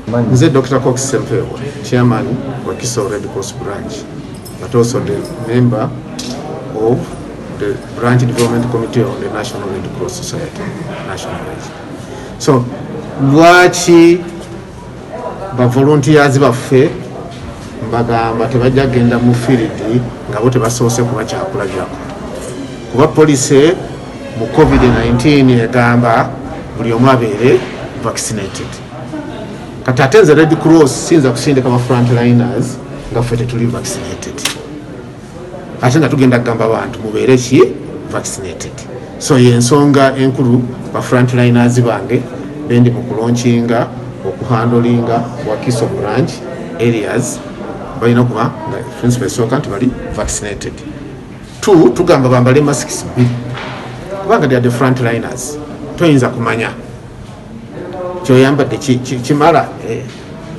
Nze Dr. Cox Sempewo, Chairman of Kiso Red Cross branch, but also the member of the Branch Development Committee of the National Red Cross Society, nationalized. So, lwaki ba volunteers baffe mbagamba tebajja genda mu field nga bo tebasoose kuba kyakulabyako. Kuba police mu COVID-19 egamba buli omu abeere vaccinated. Kati ate nze Red Cross sinza kusindika ba frontliners nga ffe tetuli vaccinated. Ate nga tugenda kugamba abantu mubeere ki vaccinated. So yensonga enkulu ba frontliners bange bendi mu kulaunchinga okuhandlinga Wakiso branch areas balina kuba nga principal soka nti bali vaccinated. Two, tugamba bambale masks kubanga they are the frontliners. Toyinza kumanya kyoyambadde kimala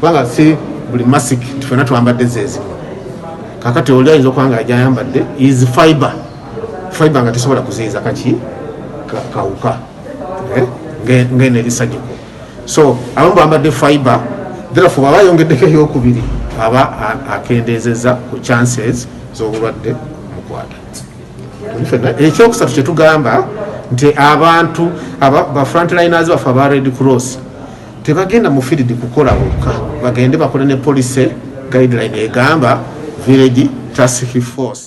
kubanga si buli mask tufena twambadde zezimu. Kakati oli ayinza okubanga ajayambadde is fiber nga tesobola kuziyiza kaki kawuka ngene lisajiko. So abamu bambadde fiber, therefore baba yongeddeko eyokubiri aba akendezeza ku chances z'obulwadde mukwata. Ekyokusatu kyetugamba nti abantu ba frontliners bafe aba Red Cross tebagenda mu field kukola wokka, bagende bakole ne police guideline egamba village task force.